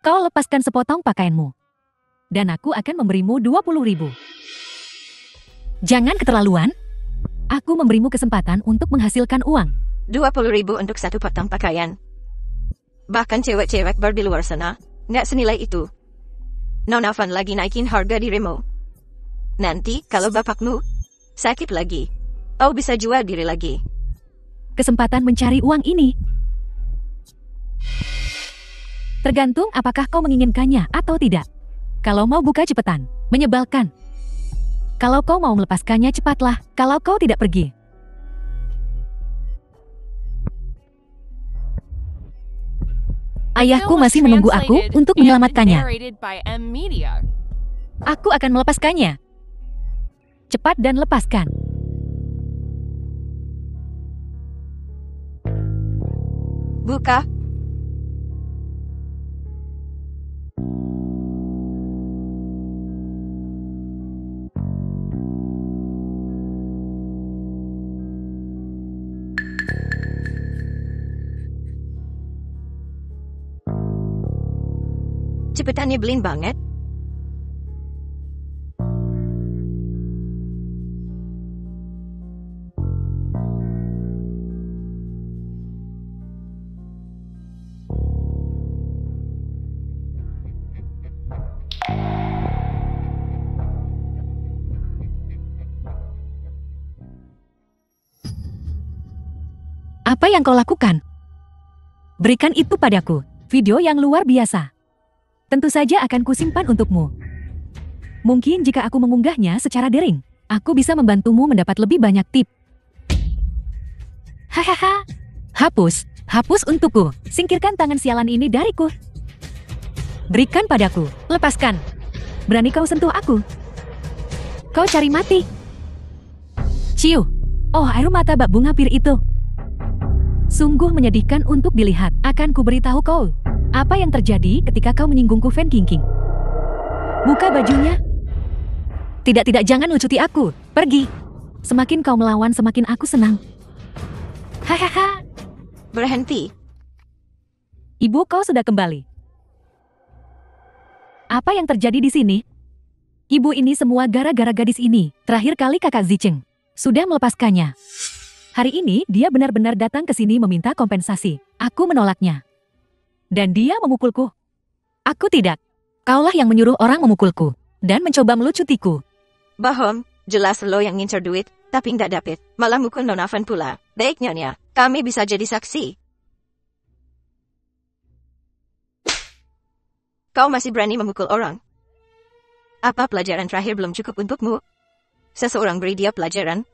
Kau lepaskan sepotong pakaianmu. Dan aku akan memberimu 20.000. Jangan keterlaluan. Aku memberimu kesempatan untuk menghasilkan uang. 20.000 untuk satu potong pakaian. Bahkan cewek-cewek bar di luar sana nggak senilai itu. Nona Van lagi naikin harga dirimu. Nanti kalau bapakmu sakit lagi, kau bisa jual diri lagi. Kesempatan mencari uang ini tergantung apakah kau menginginkannya atau tidak. Kalau mau buka cepetan, menyebalkan. Kalau kau mau melepaskannya cepatlah, kalau kau tidak pergi. Ayahku masih menunggu aku untuk menyelamatkannya. Aku akan melepaskannya. Cepat dan lepaskan. Buka. Cepetannya belin banget. Apa yang kau lakukan? Berikan itu padaku. Video yang luar biasa. Tentu saja akan kusimpan untukmu. Mungkin jika aku mengunggahnya secara daring, aku bisa membantumu mendapat lebih banyak tip. Hahaha. Hapus. Hapus untukku. Singkirkan tangan sialan ini dariku. Berikan padaku. Lepaskan. Berani kau sentuh aku? Kau cari mati. Ciu. Oh, air mata bak bunga pir itu. Sungguh menyedihkan untuk dilihat. Akan kuberitahu kau apa yang terjadi ketika kau menyinggungku, Van King. Buka bajunya. Tidak, jangan lucuti aku. Pergi. Semakin kau melawan, semakin aku senang. Hahaha. Berhenti. Ibu, kau sudah kembali. Apa yang terjadi di sini? Ibu, ini semua gara-gara gadis ini. Terakhir kali kakak Zicheng sudah melepaskannya. Hari ini dia benar-benar datang ke sini meminta kompensasi. Aku menolaknya. Dan dia memukulku. Aku tidak. Kaulah yang menyuruh orang memukulku dan mencoba melucutiku. Bohong, jelas lo yang ngincer duit, tapi nggak dapet. Malah mukul Nona Van pula. Baik Nyonya, kami bisa jadi saksi. Kau masih berani memukul orang? Apa pelajaran terakhir belum cukup untukmu? Seseorang beri dia pelajaran.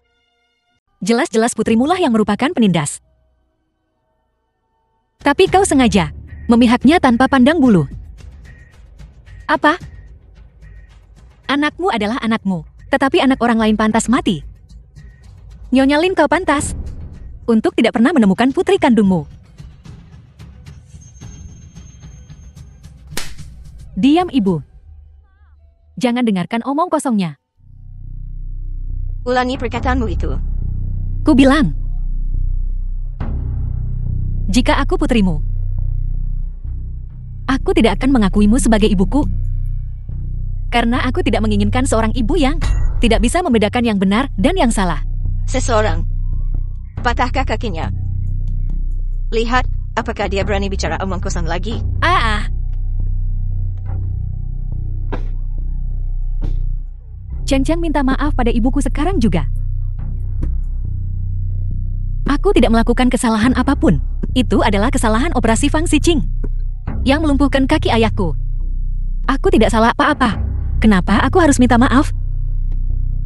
Jelas-jelas putrimulah yang merupakan penindas. Tapi kau sengaja memihaknya tanpa pandang bulu. Apa? Anakmu adalah anakmu, tetapi anak orang lain pantas mati. Nyonya Lin, kau pantas untuk tidak pernah menemukan putri kandungmu. Diam, Ibu. Jangan dengarkan omong kosongnya. Ulangi perkataanmu itu. Ku bilang, jika aku putrimu, aku tidak akan mengakuimu sebagai ibuku. Karena aku tidak menginginkan seorang ibu yang tidak bisa membedakan yang benar dan yang salah. Seseorang. Patahkah kakinya? Lihat, apakah dia berani bicara omong kosong lagi? Cheng Cheng minta maaf pada ibuku sekarang juga. Aku tidak melakukan kesalahan apapun. Itu adalah kesalahan operasi Fang Xiqing yang melumpuhkan kaki ayahku. Aku tidak salah apa-apa. Kenapa aku harus minta maaf?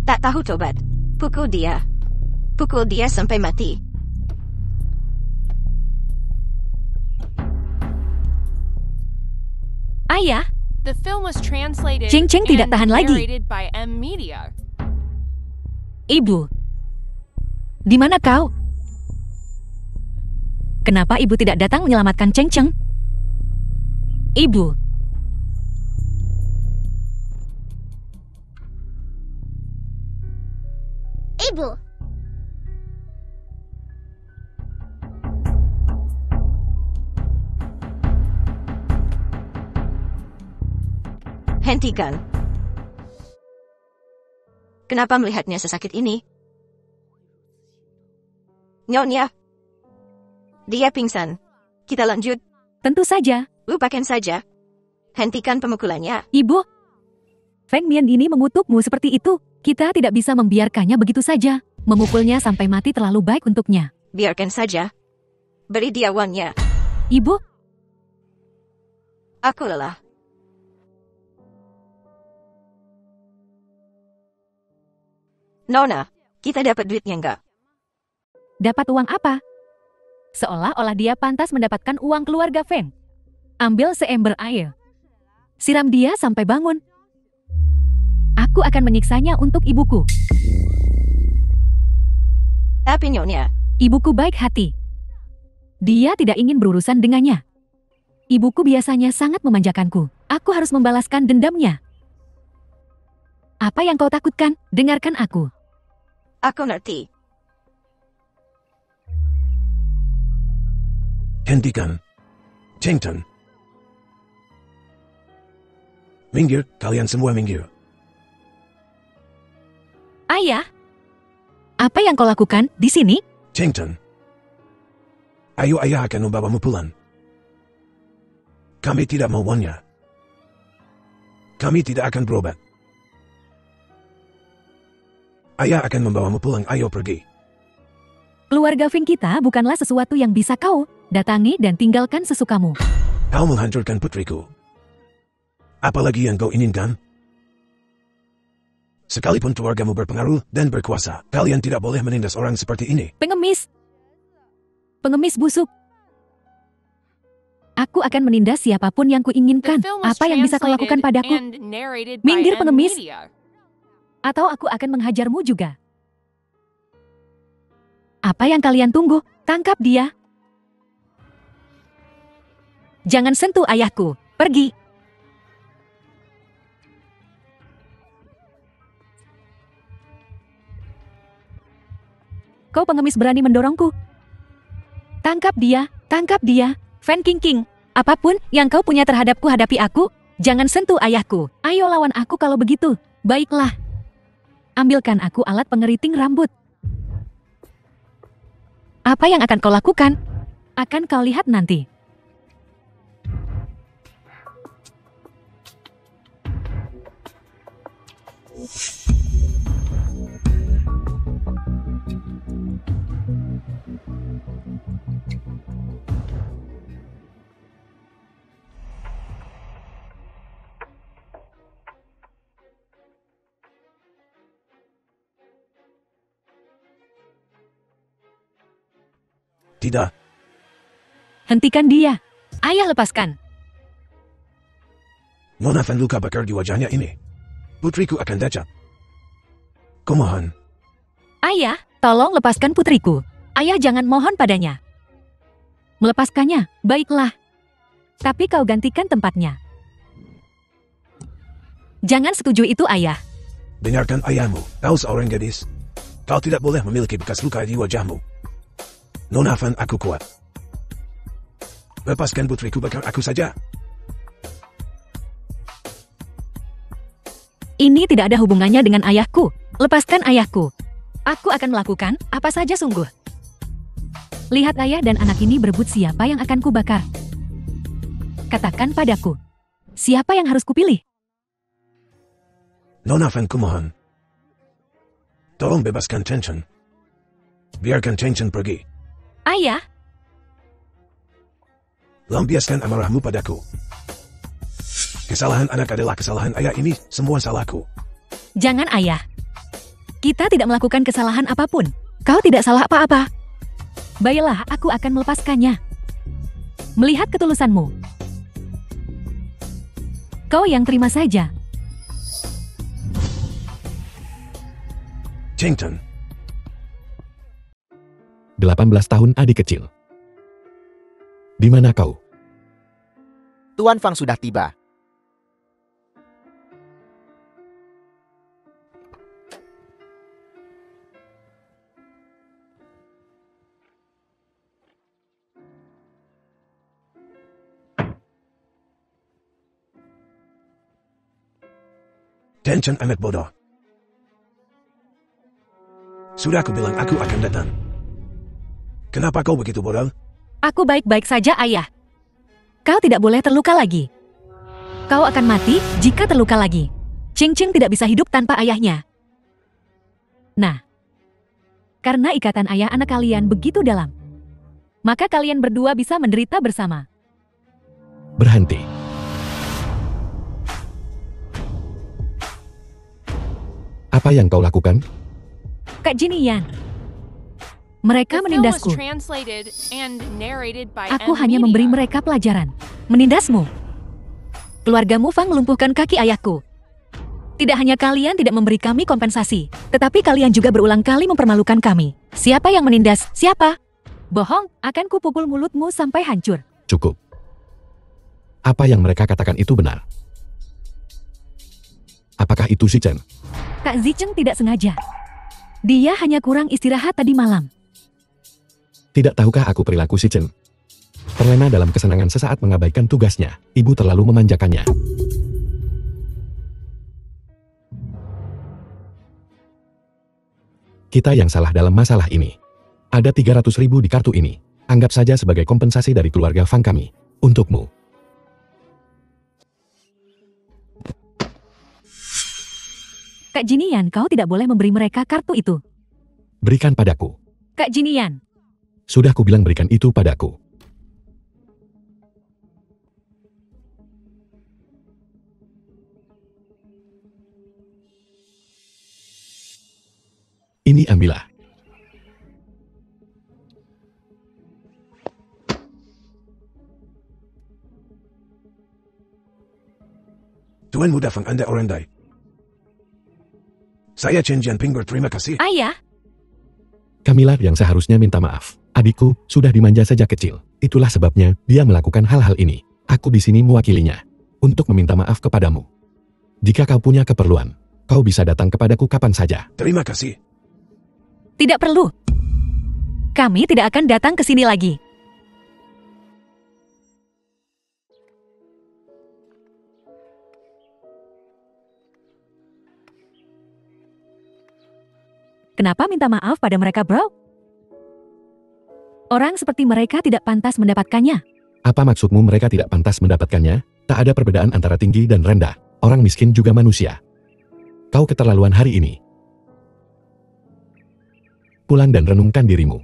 Tak tahu, Tobat. Pukul dia. Pukul dia sampai mati. Ayah, Cheng Cheng tidak tahan lagi. Ibu, di mana kau? Kenapa ibu tidak datang menyelamatkan Cheng Cheng? Ibu. Ibu. Hentikan. Kenapa melihatnya sesakit ini? Nyonya. Dia pingsan. Kita lanjut. Tentu saja. Lupakan saja. Hentikan pemukulannya. Ibu. Feng Mian ini mengutukmu seperti itu. Kita tidak bisa membiarkannya begitu saja. Memukulnya sampai mati terlalu baik untuknya. Biarkan saja. Beri dia uangnya. Ibu. Aku lelah. Nona, kita dapat duitnya enggak? Dapat uang apa? Seolah-olah dia pantas mendapatkan uang keluarga Feng. Ambil seember air. Siram dia sampai bangun. Aku akan menyiksanya untuk ibuku. Tapi Nyonya, Ibuku baik hati. Dia tidak ingin berurusan dengannya. Ibuku biasanya sangat memanjakanku. Aku harus membalaskan dendamnya. Apa yang kau takutkan? Dengarkan aku. aku ngerti. Hentikan. Chengton. Minggir, kalian semua minggir. Ayah, apa yang kau lakukan di sini? Chengton. Ayo ayah akan membawamu pulang. Kami tidak mau uangnya. Kami tidak akan berobat. Ayah akan membawamu pulang, ayo pergi. Keluarga Feng kita bukanlah sesuatu yang bisa kau datangi dan tinggalkan sesukamu. Kau menghancurkan putriku. Apalagi yang kau inginkan? Sekalipun keluargamu berpengaruh dan berkuasa, kalian tidak boleh menindas orang seperti ini. Pengemis. Pengemis busuk. Aku akan menindas siapapun yang The kuinginkan. film was Apa yang bisa kau lakukan translated padaku? and narrated by Minggir, M pengemis. Media. Atau aku akan menghajarmu juga. Apa yang kalian tunggu? Tangkap dia. Jangan sentuh ayahku. Pergi. Kau pengemis berani mendorongku. Tangkap dia. Tangkap dia. Fan King King. Apapun yang kau punya terhadapku, hadapi aku. Jangan sentuh ayahku. Ayo lawan aku kalau begitu. Baiklah. Ambilkan aku alat pengeriting rambut. Apa yang akan kau lakukan? Akan kau lihat nanti. Tidak. Hentikan dia. Ayah, lepaskan. Nona Fan luka bakar di wajahnya ini. Putriku akan dacat. Kumohon. Ayah, tolong lepaskan putriku. Ayah, jangan mohon padanya. Melepaskannya, baiklah. Tapi kau gantikan tempatnya. Jangan setujui itu, ayah. Dengarkan ayahmu. Kau seorang gadis. Kau tidak boleh memiliki bekas luka di wajahmu. Nona Fan, aku kuat. Lepaskan putriku, bakar aku saja. Ini tidak ada hubungannya dengan ayahku. Lepaskan ayahku. Aku akan melakukan apa saja sungguh. Lihat ayah dan anak ini berebut siapa yang akan kubakar. Katakan padaku, siapa yang harus kupilih? Nona Fan, kumohon. Tolong bebaskan Chengchen. Biarkan Chengchen pergi. Ayah, Lampiaskan amarahmu padaku. Kesalahan anak adalah kesalahan ayah, ini semua salahku. jangan ayah. Kita tidak melakukan kesalahan apapun. Kau tidak salah apa-apa. Baiklah, aku akan melepaskannya. Melihat ketulusanmu. Kau yang terima saja. Chengchen. 18 tahun adik kecil. Di mana kau? Tuan Fang sudah tiba. Chen amat bodoh. Sudah aku bilang aku akan datang. Kenapa kau begitu bodoh? Aku baik-baik saja, Ayah. Kau tidak boleh terluka lagi. Kau akan mati jika terluka lagi. Ching tidak bisa hidup tanpa ayahnya. Nah, karena ikatan ayah anak kalian begitu dalam, maka kalian berdua bisa menderita bersama. Berhenti. Apa yang kau lakukan? Kak Jinian, mereka The film was menindasku. translated and narrated by Aku M hanya memberi Media. mereka pelajaran. Menindasmu. Keluargamu Fang melumpuhkan kaki ayahku. Tidak hanya kalian tidak memberi kami kompensasi, tetapi kalian juga berulang kali mempermalukan kami. Siapa yang menindas? Siapa? Bohong, akan kupukul mulutmu sampai hancur. Cukup. Apa yang mereka katakan itu benar? Apakah itu si Chen? Kak Zicheng tidak sengaja. Dia hanya kurang istirahat tadi malam. Tidak tahukah aku perilaku si Chen? Terlena dalam kesenangan sesaat mengabaikan tugasnya. Ibu terlalu memanjakannya. Kita yang salah dalam masalah ini. Ada 300.000 di kartu ini. Anggap saja sebagai kompensasi dari keluarga Fang kami. Untukmu. Kak Jinian, kau tidak boleh memberi mereka kartu itu. Berikan padaku. Kak Jinian, Sudah kubilang berikan itu padaku. Ini ambillah. Tuan muda Fang Anda Orandai. Saya Chen Jianping berterima kasih. ayah, Kamilah yang seharusnya minta maaf. Adikku sudah dimanja sejak kecil. Itulah sebabnya dia melakukan hal-hal ini. Aku di sini mewakilinya untuk meminta maaf kepadamu. Jika kau punya keperluan, kau bisa datang kepadaku kapan saja. Terima kasih. tidak perlu. Kami tidak akan datang ke sini lagi. Kenapa minta maaf pada mereka, bro? Orang seperti mereka tidak pantas mendapatkannya. Apa maksudmu mereka tidak pantas mendapatkannya? Tak ada perbedaan antara tinggi dan rendah. Orang miskin juga manusia. Kau keterlaluan hari ini. Pulang dan renungkan dirimu.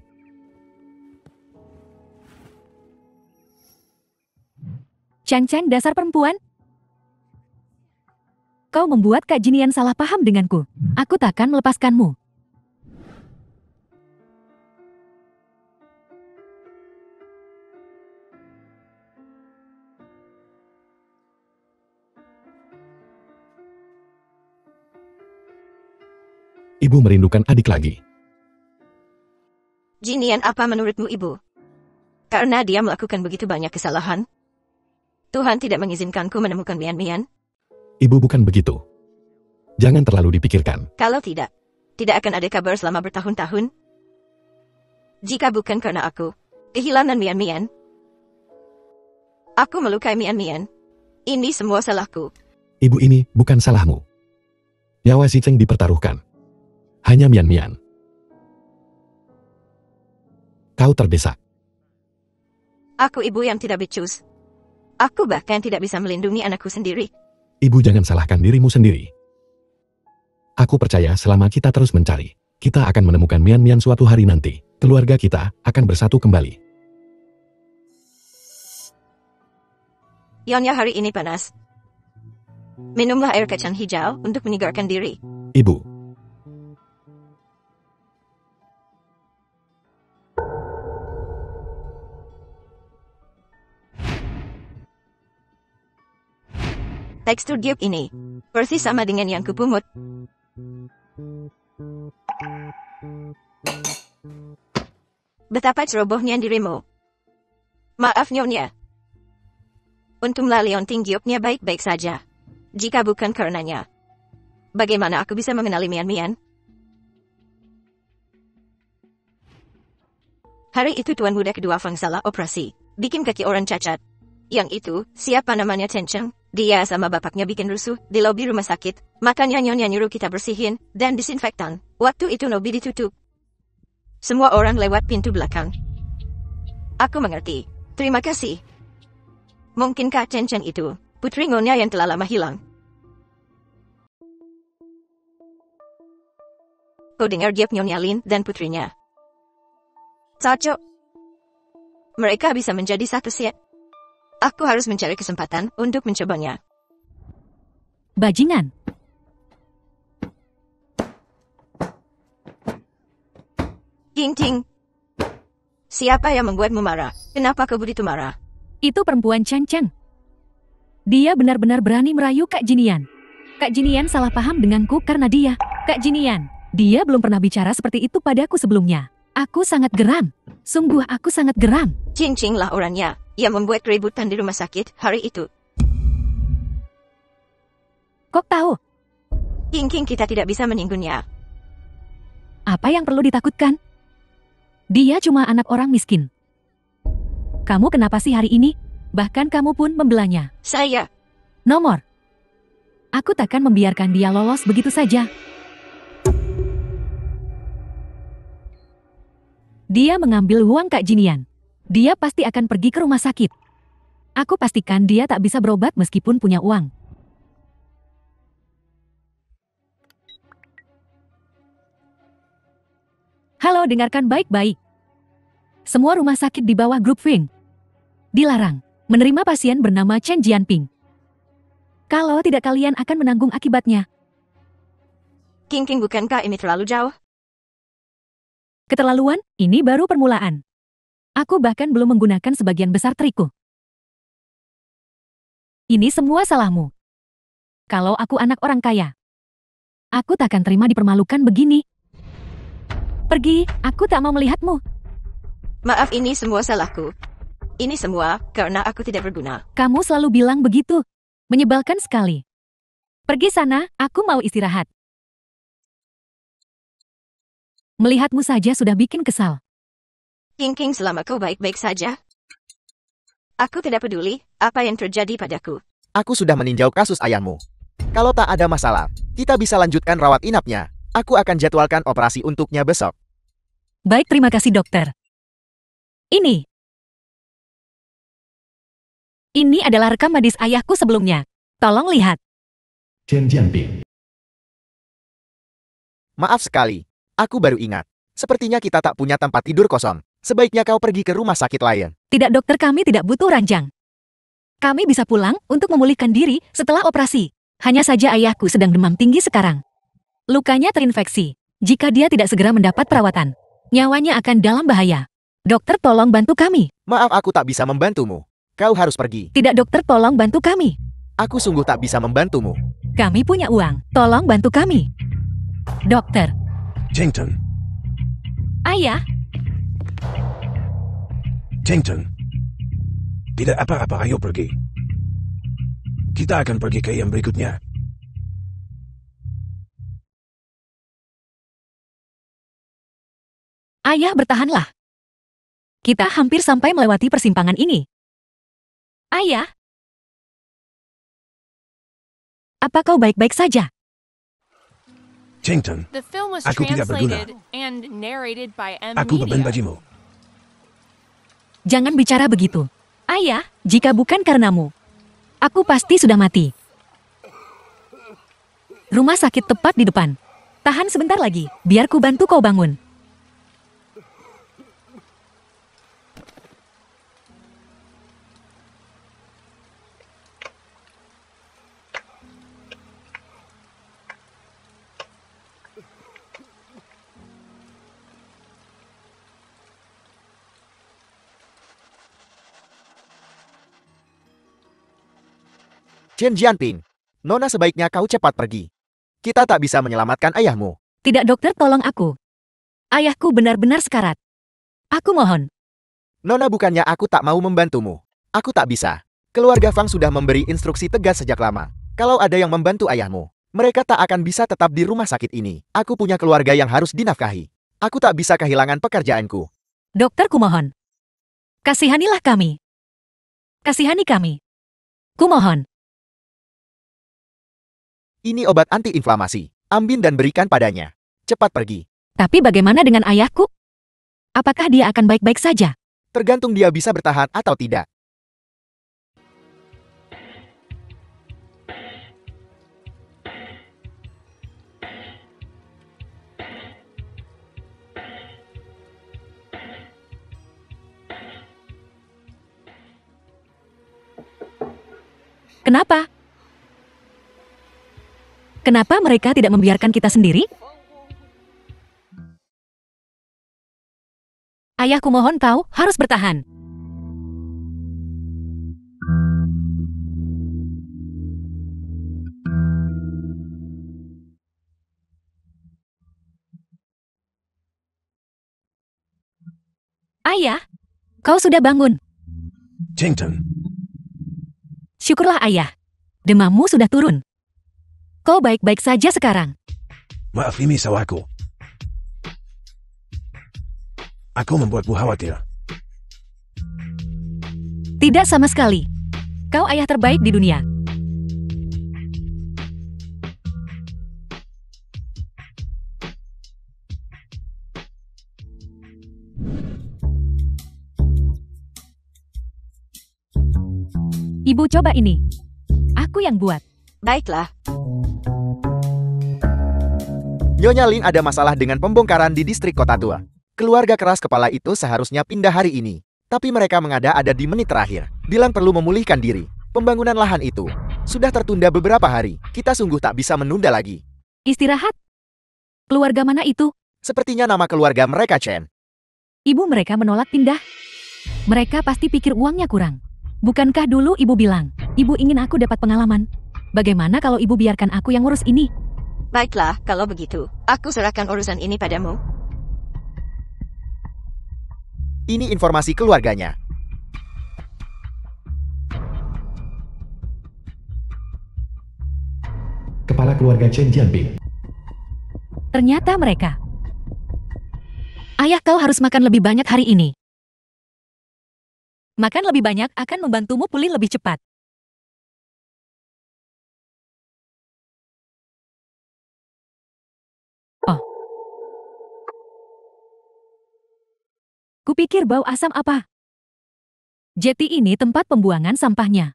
Chan dasar perempuan. Kau membuat Kak Jinian salah paham denganku. Aku takkan melepaskanmu. Ibu merindukan adik lagi. Jinian, apa menurutmu ibu? Karena dia melakukan begitu banyak kesalahan, Tuhan tidak mengizinkanku menemukan Mian. Ibu bukan begitu. Jangan terlalu dipikirkan. Kalau tidak akan ada kabar selama bertahun-tahun. Jika bukan karena aku kehilangan Mian, aku melukai Mian. Ini semua salahku. Ibu, ini bukan salahmu. Nyawa si Cheng dipertaruhkan. Hanya Mian. Kau terdesak. Aku ibu yang tidak becus. Aku bahkan tidak bisa melindungi anakku sendiri. Ibu jangan salahkan dirimu sendiri. Aku percaya selama kita terus mencari, kita akan menemukan Mian suatu hari nanti. Keluarga kita akan bersatu kembali. Nyonya, hari ini panas. Minumlah air kacang hijau untuk menyegarkan diri. Ibu. Tekstur giok ini persis sama dengan yang kupungut. Betapa cerobohnya dirimu. Maaf Nyonya. Untunglah Leonting gioknya baik-baik saja. Jika bukan karenanya, bagaimana aku bisa mengenali Mian? Hari itu tuan muda kedua Fang salah operasi, bikin kaki orang cacat. Yang itu, siapa namanya Chen Cheng? Dia sama bapaknya bikin rusuh di lobi rumah sakit, makanya nyonya nyuruh kita bersihin dan disinfektan. Waktu itu lobi ditutup. Semua orang lewat pintu belakang. Aku mengerti. Terima kasih. Mungkinkah Chen Chen itu putri Nyonya yang telah lama hilang? Kau dengar dia Nyonya Lin dan putrinya. Cocok. Mereka bisa menjadi satu set. Aku harus mencari kesempatan untuk mencobanya. Bajingan. Ting ting. Siapa yang membuatmu marah? Kenapa kau begitu marah? Itu perempuan Chen Chen. Dia benar-benar berani merayu Kak Jinian. Kak Jinian salah paham denganku karena dia. Kak Jinian, dia belum pernah bicara seperti itu padaku sebelumnya. Aku sangat geram. Sungguh aku sangat geram. Cing Cing lah orangnya yang membuat keributan di rumah sakit hari itu. Kok tahu? King King kita tidak bisa menyinggungnya. Apa yang perlu ditakutkan? Dia cuma anak orang miskin. Kamu kenapa sih hari ini? Bahkan kamu pun membelanya. Saya. Nomor. Aku takkan membiarkan dia lolos begitu saja. Dia mengambil uang Kak Jinian. Dia pasti akan pergi ke rumah sakit. Aku pastikan dia tak bisa berobat meskipun punya uang. Halo, dengarkan baik-baik. Semua rumah sakit di bawah grup Fing dilarang menerima pasien bernama Chen Jianping. Kalau tidak, kalian akan menanggung akibatnya. King King, bukankah ini terlalu jauh? Keterlaluan, ini baru permulaan. Aku bahkan belum menggunakan sebagian besar trikku. Ini semua salahmu. Kalau aku anak orang kaya, aku tak akan terima dipermalukan begini. Pergi, aku tak mau melihatmu. Maaf, ini semua salahku. Ini semua karena aku tidak berguna. Kamu selalu bilang begitu. Menyebalkan sekali. Pergi sana, aku mau istirahat. Melihatmu saja sudah bikin kesal. King King, selama kau baik-baik saja. Aku tidak peduli apa yang terjadi padaku. Aku sudah meninjau kasus ayahmu. Kalau tak ada masalah, kita bisa lanjutkan rawat inapnya. Aku akan jadwalkan operasi untuknya besok. Baik, terima kasih dokter. Ini adalah rekam medis ayahku sebelumnya. Tolong lihat. Chen Jianping. Maaf sekali. Aku baru ingat. Sepertinya kita tak punya tempat tidur kosong. Sebaiknya kau pergi ke rumah sakit lain. Tidak dokter, kami tidak butuh ranjang. Kami bisa pulang untuk memulihkan diri setelah operasi. Hanya saja ayahku sedang demam tinggi sekarang. Lukanya terinfeksi. Jika dia tidak segera mendapat perawatan, nyawanya akan dalam bahaya. Dokter, tolong bantu kami. Maaf, aku tak bisa membantumu. Kau harus pergi. Tidak dokter, tolong bantu kami. Aku sungguh tak bisa membantumu. Kami punya uang. Tolong bantu kami. Dokter. Chen Chen. Ayah. Chen Chen. Tidak apa-apa, ayo pergi. Kita akan pergi ke yang berikutnya. Ayah, bertahanlah. Kita hampir sampai melewati persimpangan ini. Ayah. Apa kau baik-baik saja? Chen Chen, The film was Aku tidak berguna. translated and narrated by M. aku beban Media. bajimu. Jangan bicara begitu. Ayah, jika bukan karenamu, aku pasti sudah mati. Rumah sakit tepat di depan. Tahan sebentar lagi, biar ku bantu kau bangun. Chen Jianping, Nona sebaiknya kau cepat pergi. Kita tak bisa menyelamatkan ayahmu. Tidak dokter, tolong aku. Ayahku benar-benar sekarat. Aku mohon. Nona, bukannya aku tak mau membantumu. Aku tak bisa. Keluarga Fang sudah memberi instruksi tegas sejak lama. Kalau ada yang membantu ayahmu, mereka tak akan bisa tetap di rumah sakit ini. Aku punya keluarga yang harus dinafkahi. Aku tak bisa kehilangan pekerjaanku. Dokter, kumohon. Kasihanilah kami. Kasihani kami. Kumohon. Ini obat anti-inflamasi. Ambil dan berikan padanya. Cepat pergi. Tapi bagaimana dengan ayahku? Apakah dia akan baik-baik saja? Tergantung dia bisa bertahan atau tidak. Kenapa? Kenapa mereka tidak membiarkan kita sendiri? Ayahku mohon kau harus bertahan. Ayah, kau sudah bangun. Chengton, Syukurlah ayah. Demammu sudah turun. Kau baik-baik saja sekarang. maaf ini salahku. Aku membuatmu khawatir. Tidak sama sekali. Kau ayah terbaik di dunia. Ibu coba ini. Aku yang buat. Baiklah. Nyonya Ling ada masalah dengan pembongkaran di distrik kota tua. Keluarga keras kepala itu seharusnya pindah hari ini. Tapi mereka mengada-ada di menit terakhir. Bilang perlu memulihkan diri. Pembangunan lahan itu sudah tertunda beberapa hari. Kita sungguh tak bisa menunda lagi. Istirahat. Keluarga mana itu? Sepertinya nama keluarga mereka Chen. Ibu mereka menolak pindah. Mereka pasti pikir uangnya kurang. Bukankah dulu ibu bilang, ibu ingin aku dapat pengalaman? Bagaimana kalau ibu biarkan aku yang ngurus ini? Baiklah, kalau begitu, aku serahkan urusan ini padamu. Ini informasi keluarganya. Kepala keluarga Chen Jianping. Ternyata mereka. Ayah kau harus makan lebih banyak hari ini. Makan lebih banyak akan membantumu pulih lebih cepat. Oh. Kupikir bau asam apa? Jeti ini tempat pembuangan sampahnya.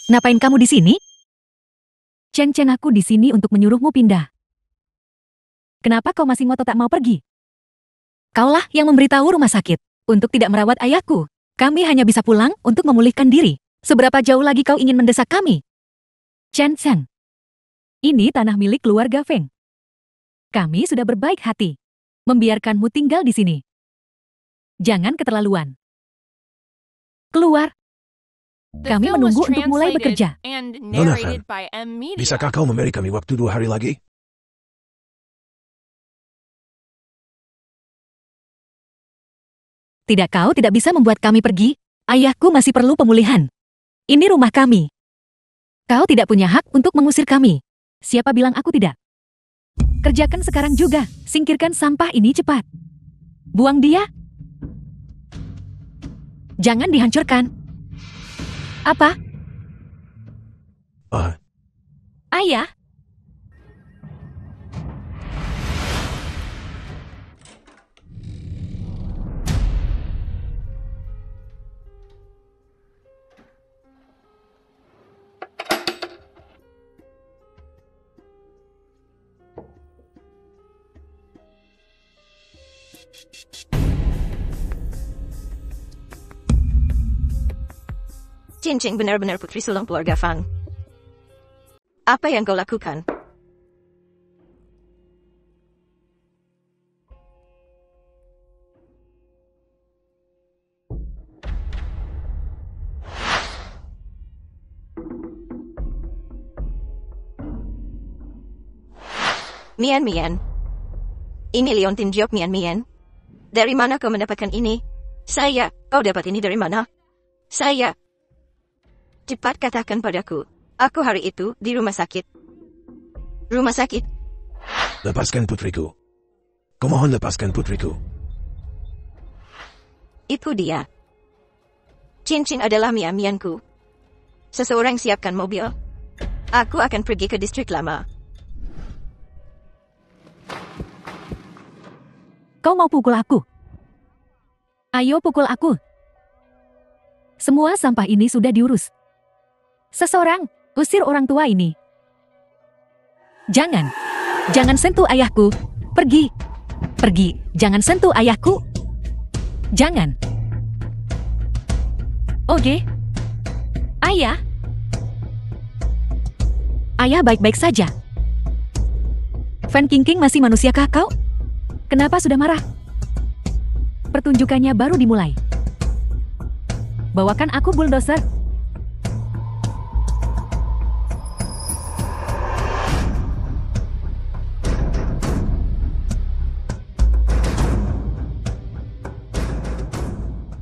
Ngapain kamu di sini? Ceng-ceng aku di sini untuk menyuruhmu pindah. Kenapa kau masih ngotot tak mau pergi? Kaulah yang memberitahu rumah sakit untuk tidak merawat ayahku. Kami hanya bisa pulang untuk memulihkan diri. Seberapa jauh lagi kau ingin mendesak kami? Chen Zhang. Ini tanah milik keluarga Feng. Kami sudah berbaik hati membiarkanmu tinggal di sini. Jangan keterlaluan. Keluar. The Kami film was menunggu untuk mulai translated bekerja. and Nona narrated Fan, by M Media. bisakah kau memberi kami waktu 2 hari lagi? Tidak, kau tidak bisa membuat kami pergi. Ayahku masih perlu pemulihan. Ini rumah kami. Kau tidak punya hak untuk mengusir kami. Siapa bilang aku tidak? Kerjakan sekarang juga. Singkirkan sampah ini cepat. Buang dia. Jangan dihancurkan. Apa? Ayah? Cincing benar-benar putri sulung keluarga Fang. Apa yang kau lakukan? Mian Mian. Ini Leontin Job Mian Mian. Dari mana kau mendapatkan ini? Saya. Kau dapat ini dari mana? Saya. Cepat katakan padaku. Aku hari itu di rumah sakit. Rumah sakit? Lepaskan putriku. Kumohon lepaskan putriku. Itu dia. Cincin adalah mian-mianku. Seseorang siapkan mobil. Aku akan pergi ke distrik lama. Kau mau pukul aku? Ayo pukul aku. Semua sampah ini sudah diurus. Seseorang, usir orang tua ini. Jangan. Jangan sentuh ayahku. Pergi. Pergi. Jangan sentuh ayahku. Jangan. Oke. Ayah. Ayah baik-baik saja. Fan King masih manusiakah kau? Kenapa sudah marah? Pertunjukannya baru dimulai. Bawakan aku bulldozer.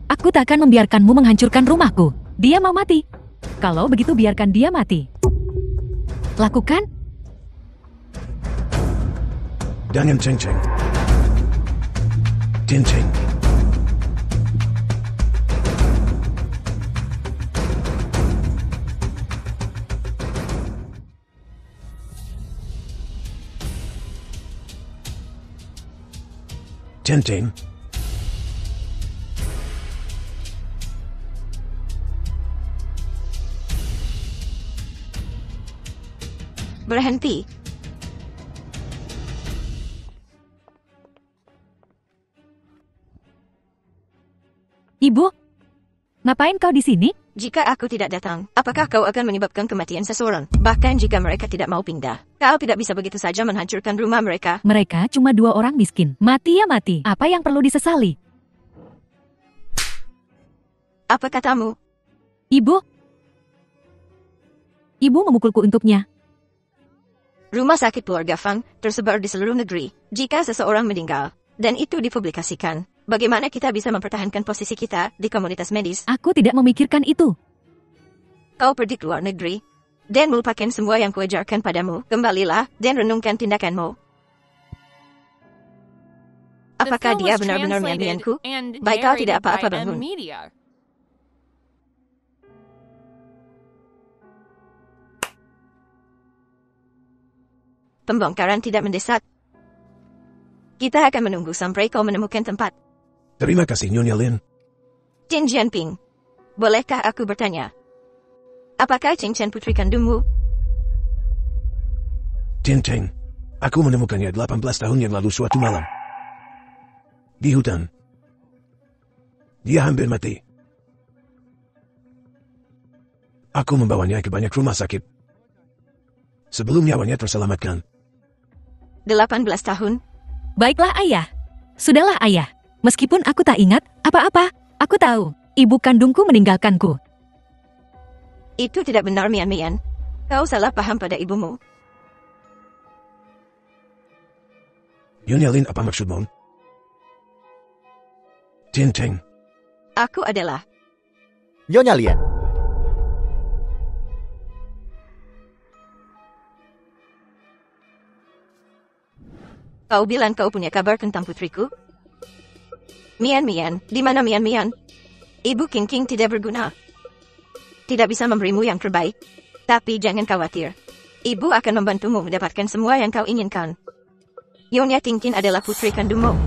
Aku tak akan membiarkanmu menghancurkan rumahku. Dia mau mati. Kalau begitu biarkan dia mati. Lakukan. Dengan Cheng. Cheng. Cheng. Berhenti. Ibu, ngapain kau di sini? Jika aku tidak datang, apakah kau akan menyebabkan kematian seseorang? Bahkan jika mereka tidak mau pindah, kau tidak bisa begitu saja menghancurkan rumah mereka. Mereka cuma 2 orang miskin. Mati ya mati. Apa yang perlu disesali? Apa katamu? Ibu? Ibu memukulku untuknya. Rumah sakit keluarga Fang tersebar di seluruh negeri. Jika seseorang meninggal, dan itu dipublikasikan, bagaimana kita bisa mempertahankan posisi kita di komunitas medis? Aku tidak memikirkan itu. Kau pergi ke luar negeri, dan melupakan semua yang kuajarkan padamu. Kembalilah, dan renungkan tindakanmu. The Apakah film dia was benar-benar translated mian-mianku? and Baik kau tidak narrated apa-apa, by Bangun. Media. Pembongkaran tidak mendesak. Kita akan menunggu sampai kau menemukan tempat. Terima kasih, Nyonya Lin. Jin Jianping, bolehkah aku bertanya? Apakah Cheng Chen putri kandungmu? Cheng. Aku menemukannya 18 tahun yang lalu suatu malam. Di hutan. Dia hampir mati. Aku membawanya ke banyak rumah sakit. Sebelum nyawanya terselamatkan. 18 tahun? Baiklah ayah. Sudahlah ayah. Meskipun aku tak ingat apa-apa, aku tahu. Ibu kandungku meninggalkanku. Itu tidak benar, Mian. Kau salah paham pada ibumu. Nyonya Lin, apa maksudmu? Cheng. Aku adalah. Nyonya Lien. Kau bilang kau punya kabar tentang putriku? Mian, di mana Mian? Ibu King tidak berguna. Tidak bisa memberimu yang terbaik. Tapi jangan khawatir. Ibu akan membantumu mendapatkan semua yang kau inginkan. Nyonya King adalah putri kandungmu.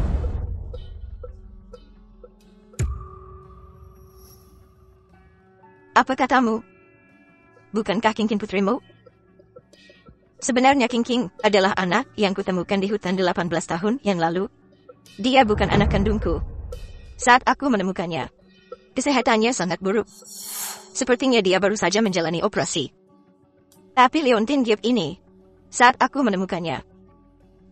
Apa katamu? Bukankah King putrimu? Sebenarnya King adalah anak yang kutemukan di hutan 18 tahun yang lalu. Dia bukan anak kandungku. Saat aku menemukannya, kesehatannya sangat buruk. Sepertinya dia baru saja menjalani operasi. Tapi Leontin Gibb ini, saat aku menemukannya,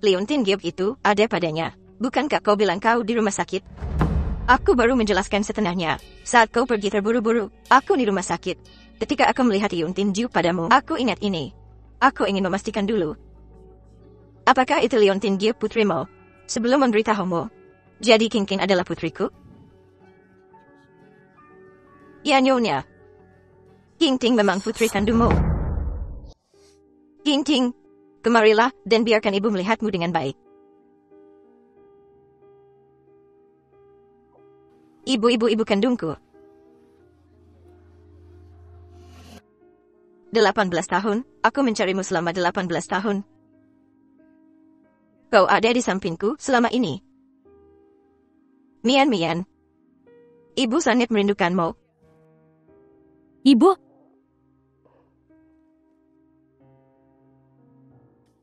Leontin Gibb itu ada padanya. Bukankah kau bilang kau di rumah sakit? Aku baru menjelaskan setengahnya. Saat kau pergi terburu-buru, aku di rumah sakit. Ketika aku melihat Leontin Gibb padamu, aku ingat ini. Aku ingin memastikan dulu. Apakah itu Leontin Gibb putrimu? Sebelum memberitahumu. Jadi King adalah putriku? Ya, Nyonya. King memang putri kandungmu. King, kemarilah dan biarkan ibu melihatmu dengan baik. Ibu kandungku. 18 tahun, aku mencarimu selama 18 tahun. Kau ada di sampingku selama ini. Mian. Ibu sangat merindukanmu. Ibu.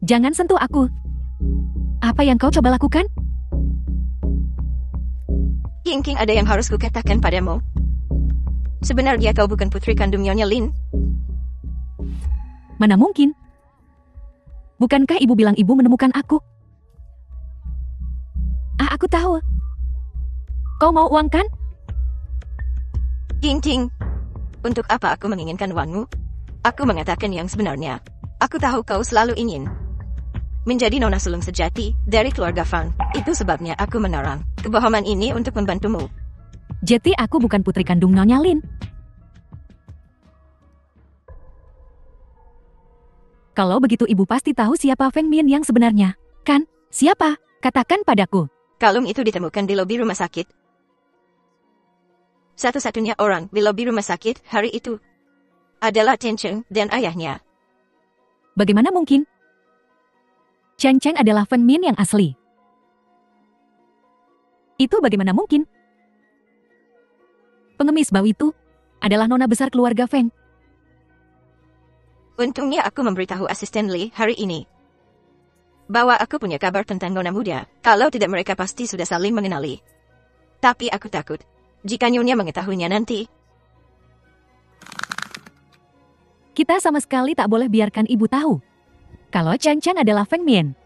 Jangan sentuh aku. Apa yang kau coba lakukan? King, ada yang harus kukatakan padamu. Sebenarnya kau bukan putri kandung Nyonya Lin. Mana mungkin? Bukankah ibu bilang ibu menemukan aku? Aku tahu. Kau mau uang kan? King, untuk apa aku menginginkan uangmu? Aku mengatakan yang sebenarnya. Aku tahu kau selalu ingin menjadi nona sulung sejati dari keluarga Fang. Itu sebabnya aku menarang kebohongan ini untuk membantumu. Jadi aku bukan putri kandung Nyonya Lin. Kalau begitu ibu pasti tahu siapa Feng Min yang sebenarnya, kan? Siapa? Katakan padaku. Kalung itu ditemukan di lobi rumah sakit. Satu-satunya orang di lobi rumah sakit hari itu adalah Chen Cheng dan ayahnya. Bagaimana mungkin? Chen Cheng adalah Feng Min yang asli. Itu bagaimana mungkin? Pengemis bau itu adalah nona besar keluarga Feng. Untungnya aku memberitahu asisten Li hari ini bahwa aku punya kabar tentang nona muda. Kalau tidak mereka pasti sudah saling mengenali. Tapi aku takut jika Nyonya mengetahuinya nanti. Kita sama sekali tak boleh biarkan ibu tahu kalau Chen Cheng adalah Feng Min.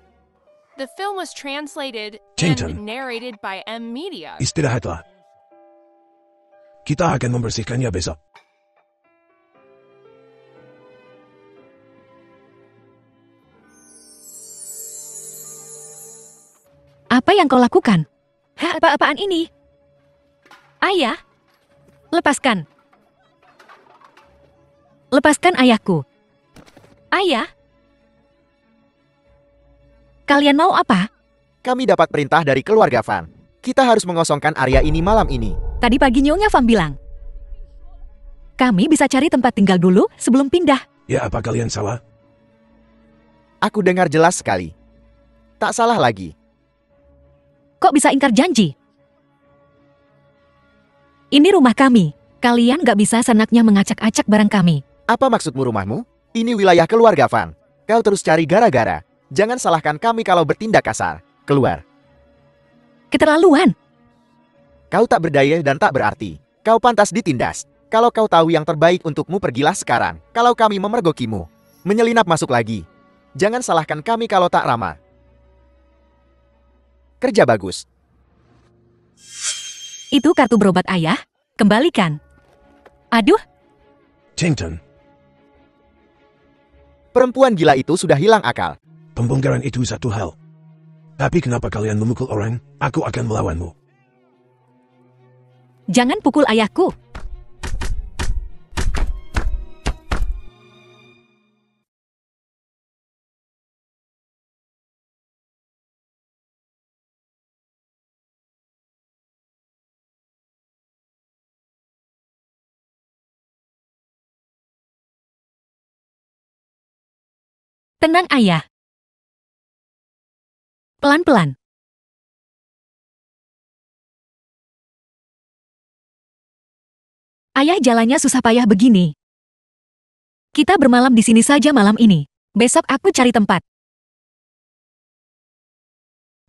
The film was translated Chinton. and narrated by M Media. Istirahatlah. Kita akan membersihkannya besok. Apa yang kau lakukan? Apa-apaan ini? Ayah? Lepaskan. Lepaskan ayahku. Ayah? Kalian mau apa? Kami dapat perintah dari keluarga Fan. Kita harus mengosongkan area ini malam ini. Tadi pagi Nyonya Fang bilang, kami bisa cari tempat tinggal dulu sebelum pindah. Ya, apa kalian salah? Aku dengar jelas sekali. Tak salah lagi. Kok bisa ingkar janji? Ini rumah kami. Kalian gak bisa senaknya mengacak-acak barang kami. Apa maksudmu rumahmu? Ini wilayah keluarga Fan. Kau terus cari gara-gara. Jangan salahkan kami kalau bertindak kasar. Keluar. Keterlaluan. Kau tak berdaya dan tak berarti. Kau pantas ditindas. Kalau kau tahu yang terbaik untukmu, pergilah sekarang. Kalau kami memergokimu, menyelinap masuk lagi. Jangan salahkan kami kalau tak ramah. Kerja bagus. Itu kartu berobat ayah. Kembalikan. Aduh, Chinton, Perempuan gila itu sudah hilang akal. pembongkaran itu satu hal. Tapi kenapa kalian memukul orang? Aku akan melawanmu. jangan pukul ayahku. Tenang ayah. Pelan-pelan. Ayah jalannya susah payah begini. Kita bermalam di sini saja malam ini. Besok aku cari tempat.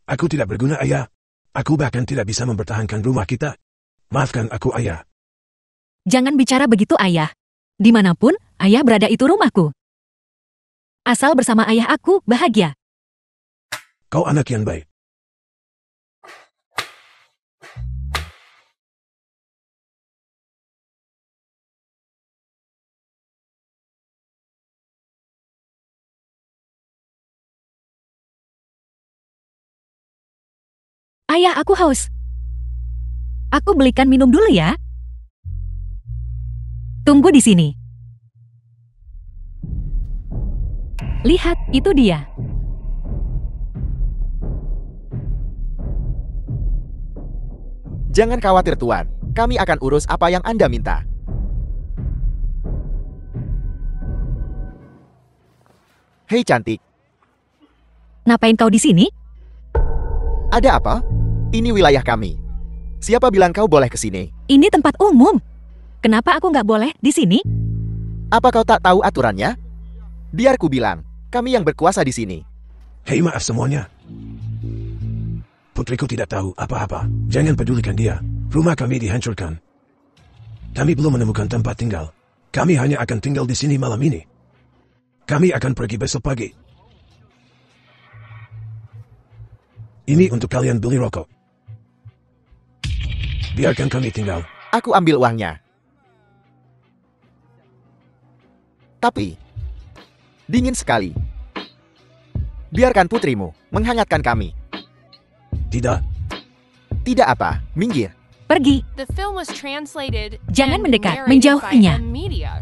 Aku tidak berguna, ayah. Aku bahkan tidak bisa mempertahankan rumah kita. Maafkan aku, ayah. Jangan bicara begitu ayah. Dimanapun ayah berada itu rumahku. Asal bersama ayah aku bahagia. Kau anak yang baik. Ayah, aku haus. Aku belikan minum dulu ya. Tunggu di sini. Lihat, itu dia. Jangan khawatir Tuan, kami akan urus apa yang Anda minta. Hei cantik, Ngapain kau di sini? ada apa? Ini wilayah kami. Siapa bilang kau boleh ke sini? Ini tempat umum. Kenapa aku nggak boleh di sini? Apa kau tak tahu aturannya? Biar ku bilang, kami yang berkuasa di sini. Hei maaf semuanya. Putriku tidak tahu apa-apa. Jangan pedulikan dia. Rumah kami dihancurkan. Kami belum menemukan tempat tinggal. Kami hanya akan tinggal di sini malam ini. Kami akan pergi besok pagi. Ini untuk kalian beli rokok. Biarkan kami tinggal. Aku ambil uangnya. Tapi, dingin sekali. Biarkan putrimu menghangatkan kami. Tidak. Tidak apa, minggir. Pergi. The film was translated Jangan and mendekat, narrated menjauhinya. by M Media.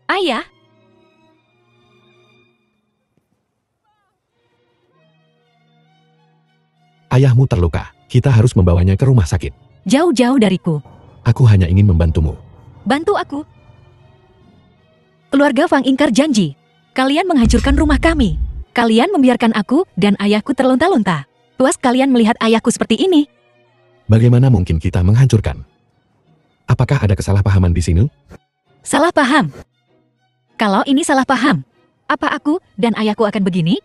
Ayah, Ayahmu terluka. Kita harus membawanya ke rumah sakit. jauh-jauh dariku. Aku hanya ingin membantumu. Bantu aku. Keluarga Fang ingkar janji. Kalian menghancurkan rumah kami. Kalian membiarkan aku dan ayahku terlunta-lunta. Puas kalian melihat ayahku seperti ini? Bagaimana mungkin kita menghancurkan? Apakah ada kesalahpahaman di sini? Salah paham. Kalau ini salah paham, apa aku dan ayahku akan begini?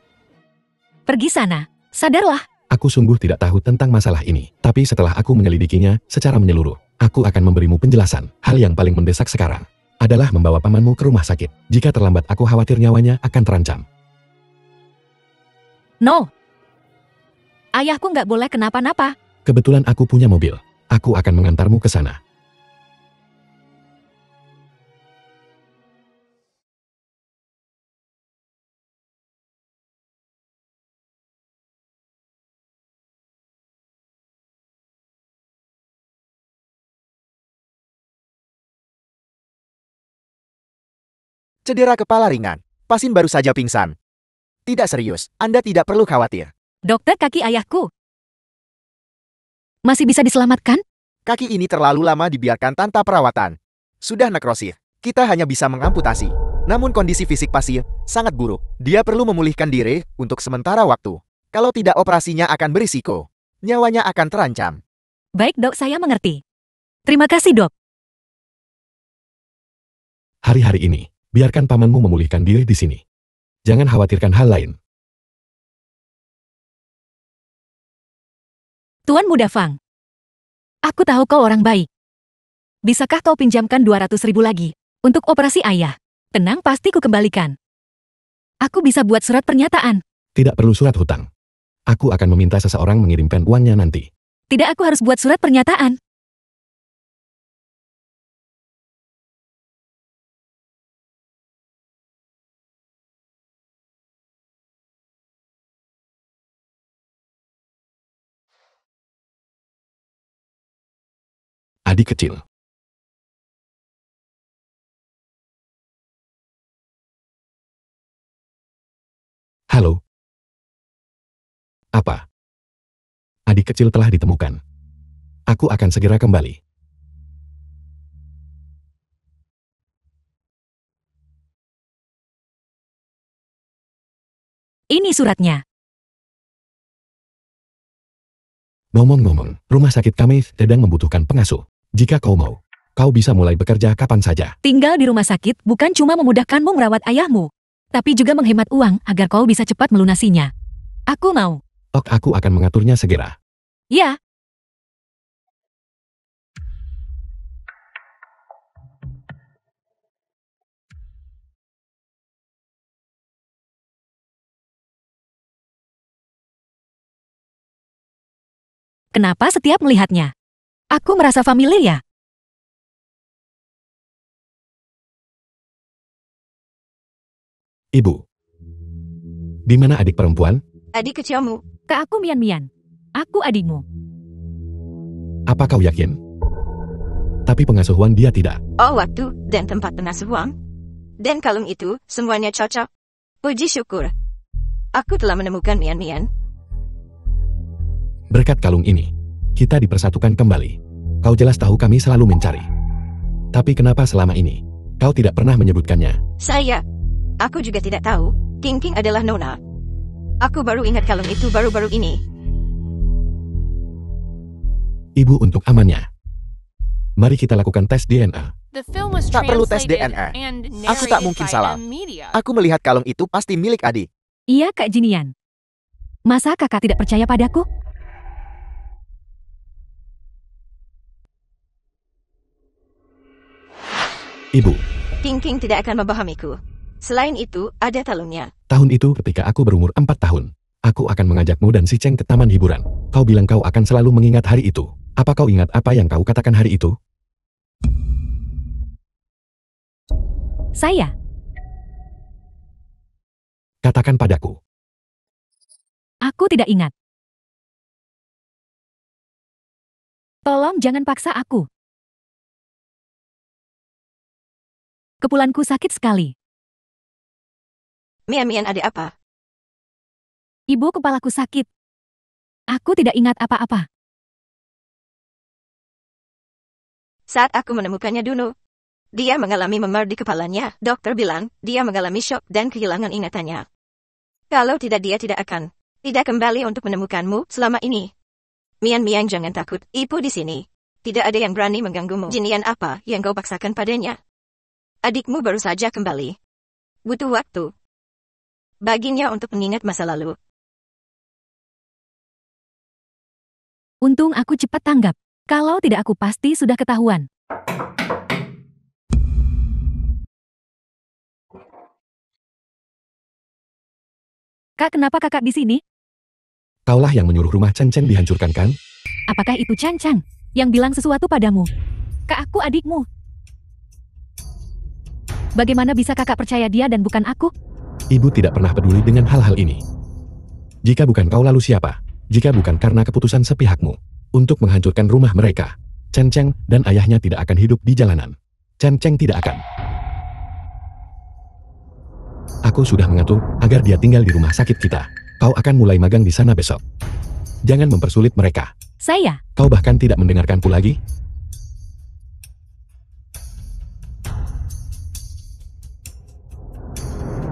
Pergi sana. Sadarlah. Aku sungguh tidak tahu tentang masalah ini. Tapi setelah aku menyelidikinya secara menyeluruh, aku akan memberimu penjelasan. Hal yang paling mendesak sekarang adalah membawa pamanmu ke rumah sakit. Jika terlambat, aku khawatir nyawanya akan terancam. No. Ayahku nggak boleh kenapa-napa. Kebetulan aku punya mobil. Aku akan mengantarmu ke sana. Cedera kepala ringan. Pasien baru saja pingsan. Tidak serius, Anda tidak perlu khawatir. Dokter kaki ayahku. Masih bisa diselamatkan? Kaki ini terlalu lama dibiarkan tanpa perawatan. Sudah nekrosis. Kita hanya bisa mengamputasi. Namun kondisi fisik pasien sangat buruk. Dia perlu memulihkan diri untuk sementara waktu. Kalau tidak, operasinya akan berisiko. Nyawanya akan terancam. Baik dok, saya mengerti. Terima kasih dok. Hari-hari ini, biarkan pamanmu memulihkan diri di sini. Jangan khawatirkan hal lain. Tuan Muda Fang. Aku tahu kau orang baik. Bisakah kau pinjamkan 200.000 lagi untuk operasi ayah? Tenang, pasti ku kembalikan. Aku bisa buat surat pernyataan. Tidak perlu surat hutang. Aku akan meminta seseorang mengirimkan uangnya nanti. Tidak, aku harus buat surat pernyataan. Adik kecil. Halo. Apa? Adik kecil telah ditemukan. Aku akan segera kembali. Ini suratnya. Ngomong-ngomong, rumah sakit kami sedang membutuhkan pengasuh. Jika kau mau, kau bisa mulai bekerja kapan saja. Tinggal di rumah sakit bukan cuma memudahkanmu merawat ayahmu, tapi juga menghemat uang agar kau bisa cepat melunasinya. Aku mau. Aku akan mengaturnya segera. Ya. Kenapa setiap melihatnya? Aku merasa familiar ya. Ibu. Di mana adik perempuan? Adik kecilmu. Kak, aku Mian Mian. Aku adikmu. Apa kau yakin? Tapi pengasuh Wang dia tidak. Oh, waktu dan tempat pengasuh Wang. Dan kalung itu, semuanya cocok. Puji syukur. Aku telah menemukan Mian Mian. Berkat kalung ini, kita dipersatukan kembali. Kau jelas tahu kami selalu mencari. Tapi kenapa selama ini, kau tidak pernah menyebutkannya? Aku juga tidak tahu. King King adalah Nona. Aku baru ingat kalung itu baru-baru ini. Ibu, untuk amannya, mari kita lakukan tes DNA. The film was Tak perlu tes translated DNA. and Aku tak narrated mungkin by salah. M-Media. Aku melihat kalung itu pasti milik adik. Iya, Kak Jinian. Masa kakak tidak percaya padaku? Ibu, King King tidak akan memahamiku. Selain itu, ada kalungnya. tahun itu ketika aku berumur 4 tahun, aku akan mengajakmu dan si Cheng ke taman hiburan. Kau bilang kau akan selalu mengingat hari itu. Apa kau ingat apa yang kau katakan hari itu? Saya. Katakan padaku. Aku tidak ingat. Tolong jangan paksa aku. Kepulanku sakit sekali. Mian Mian, ada apa? Ibu, kepalaku sakit. Aku tidak ingat apa-apa. Saat aku menemukannya dulu, dia mengalami memar di kepalanya. Dokter bilang, dia mengalami syok dan kehilangan ingatannya. Kalau tidak, dia tidak kembali untuk menemukanmu selama ini. Mian Mian, jangan takut. Ibu di sini. Tidak ada yang berani mengganggumu. Jinian apa yang kau paksakan padanya? Adikmu baru saja kembali. Butuh waktu baginya untuk mengingat masa lalu. Untung aku cepat tanggap. Kalau tidak, aku pasti sudah ketahuan. Kak, kenapa kakak di sini? Kaulah yang menyuruh rumah Chen Chen dihancurkan, kan? Apakah itu Chan Chang yang bilang sesuatu padamu? Kak, aku adikmu. Bagaimana bisa kakak percaya dia dan bukan aku? Ibu tidak pernah peduli dengan hal-hal ini. Jika bukan kau, lalu siapa? Jika bukan karena keputusan sepihakmu untuk menghancurkan rumah mereka, Chen Cheng dan ayahnya tidak akan hidup di jalanan. Chen Cheng tidak akan. Aku sudah mengatur agar dia tinggal di rumah sakit kita. Kau akan mulai magang di sana besok. Jangan mempersulit mereka. Saya. Kau bahkan tidak mendengarkanku lagi?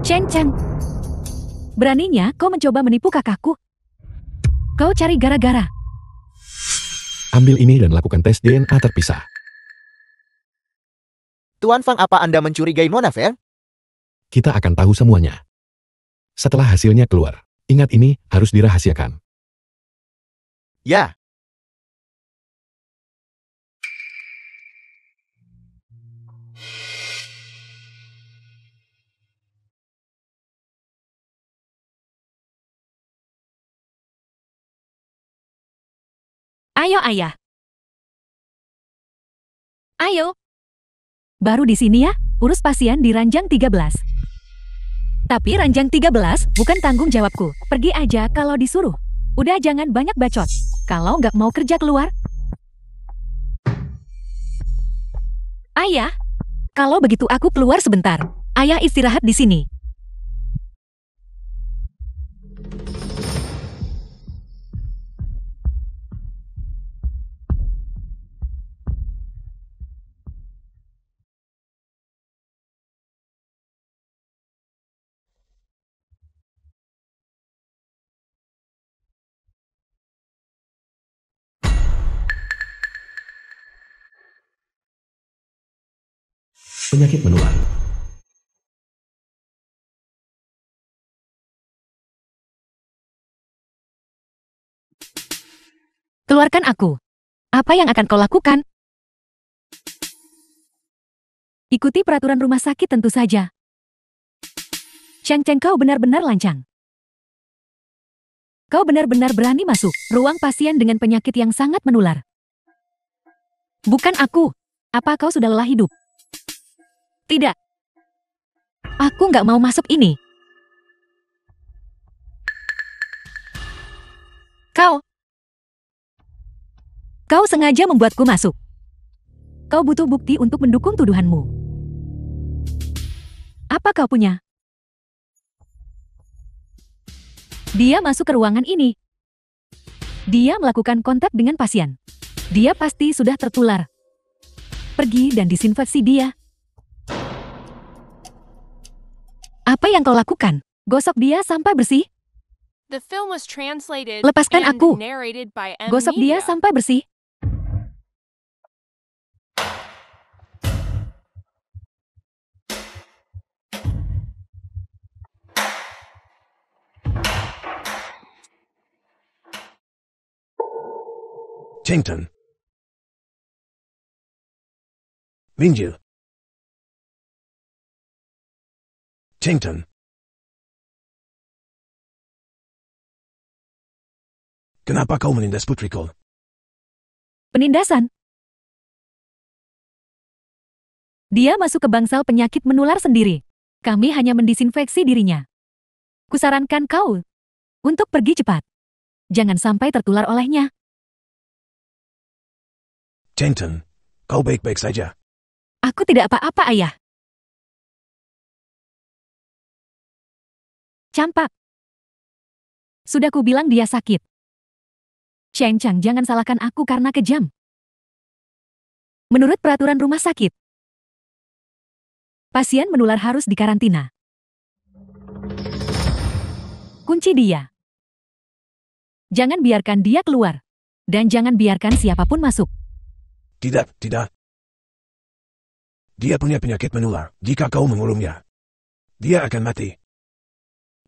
Chen Chang. Beraninya kau mencoba menipu kakakku. Kau cari gara-gara. Ambil ini dan lakukan tes DNA terpisah. Tuan Fang, apa Anda mencurigai Nona Fair? Kita akan tahu semuanya setelah hasilnya keluar. Ingat, ini harus dirahasiakan. Ya. Ayo, ayah. Ayo. Baru di sini ya, urus pasien di ranjang 13. Tapi ranjang 13 bukan tanggung jawabku. Pergi aja kalau disuruh. Udah, jangan banyak bacot. Kalau nggak mau kerja, keluar. Ayah. Kalau begitu aku keluar sebentar. Ayah istirahat di sini. Penyakit menular. Keluarkan aku. Apa yang akan kau lakukan? Ikuti peraturan rumah sakit tentu saja. Chang Cheng, kau benar-benar lancang. Kau benar-benar berani masuk ruang pasien dengan penyakit yang sangat menular. Bukan aku. Apa kau sudah lelah hidup? Tidak. Aku nggak mau masuk ini. Kau sengaja membuatku masuk. Kau butuh bukti untuk mendukung tuduhanmu. Apa kau punya? Dia masuk ke ruangan ini. Dia melakukan kontak dengan pasien. Dia pasti sudah tertular. Pergi dan disinfeksi dia. Apa yang kau lakukan? Gosok dia sampai bersih. The film was translated Lepaskan and aku. narrated by M. Gosok dia Media. sampai bersih. Chengton. Minjil. Chengton. Kenapa kau menindas putriku? Penindasan. Dia masuk ke bangsal penyakit menular sendiri. Kami hanya mendisinfeksi dirinya. Kusarankan kau untuk pergi cepat. Jangan sampai tertular olehnya. Chengton, kau baik-baik saja. Aku tidak apa-apa, Ayah. Campak. Sudah kubilang dia sakit. Cheng Chang, jangan salahkan aku karena kejam. Menurut peraturan rumah sakit, pasien menular harus dikarantina. Kunci dia. Jangan biarkan dia keluar. Dan jangan biarkan siapapun masuk. Tidak, tidak. Dia punya penyakit menular. Jika kau mengurungnya, dia akan mati.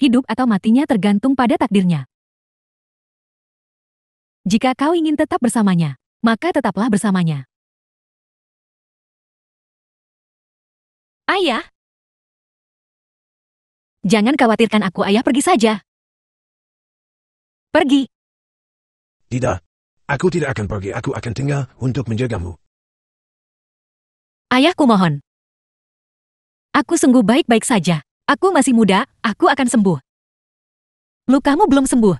Hidup atau matinya tergantung pada takdirnya. Jika kau ingin tetap bersamanya, maka tetaplah bersamanya. Ayah! Jangan khawatirkan aku, Ayah, pergi saja. Pergi. Tidak. Aku tidak akan pergi. Aku akan tinggal untuk menjagamu. Ayahku mohon. Aku sungguh baik-baik saja. Aku masih muda, aku akan sembuh. Lukamu belum sembuh.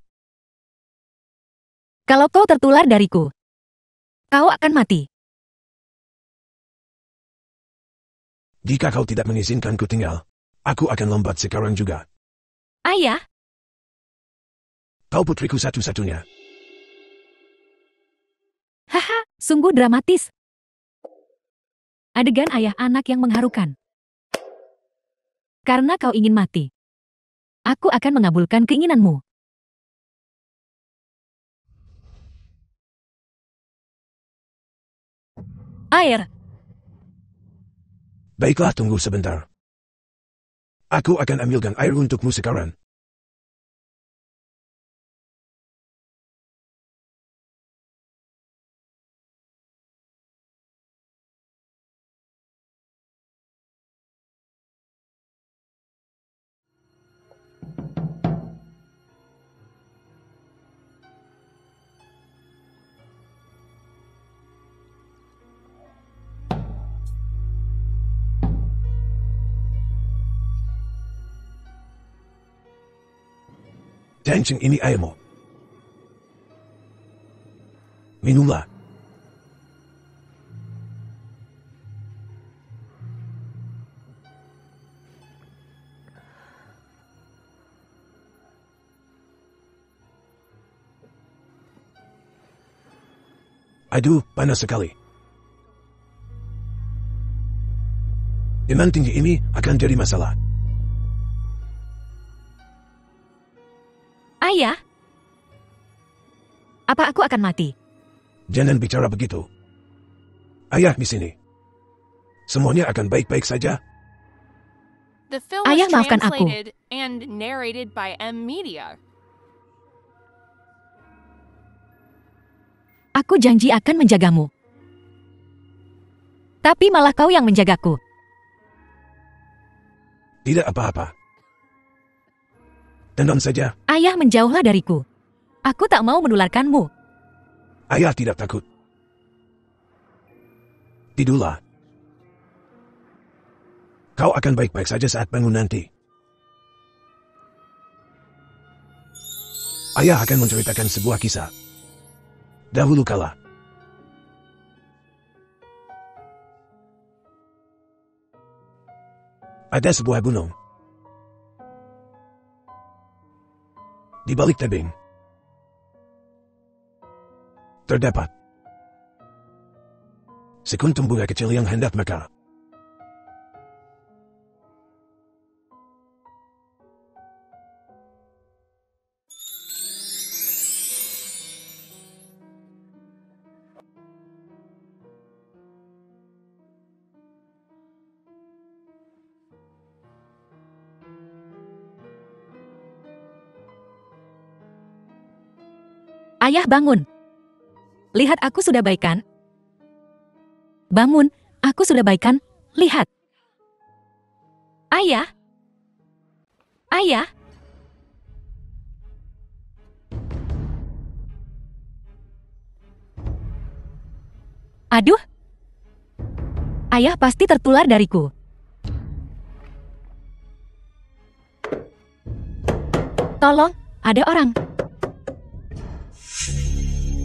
Kalau kau tertular dariku, kau akan mati. Jika kau tidak mengizinkanku tinggal, aku akan lompat sekarang juga. Ayah, Kau putriku satu-satunya. haha, sungguh dramatis. Adegan ayah anak yang mengharukan. Karena kau ingin mati, aku akan mengabulkan keinginanmu. Air. Baiklah, tunggu sebentar. Aku akan ambilkan air untukmu sekarang. Dancing ini airmu. Minumlah. Aduh, panas sekali. Iman tinggi ini akan jadi masalah. Ayah, apa aku akan mati? Jangan bicara begitu. Ayah di sini. Semuanya akan baik-baik saja. The film Ayah, was maafkan aku. translated and narrated by M. Media. Aku janji akan menjagamu. Tapi malah kau yang menjagaku. Tidak apa-apa. Tenang saja. Ayah, menjauhlah dariku. Aku tak mau menularkanmu. Ayah tidak takut. Tidurlah. Kau akan baik-baik saja saat bangun nanti. Ayah akan menceritakan sebuah kisah. Dahulu kala, ada sebuah gunung. Di balik tebing, terdapat sekuntum bunga kecil yang hendak mekar. Ayah bangun. Lihat aku sudah baik kan? Bangun, aku sudah baik kan? Lihat. Ayah. Ayah. Aduh. Ayah pasti tertular dariku. Tolong, ada orang.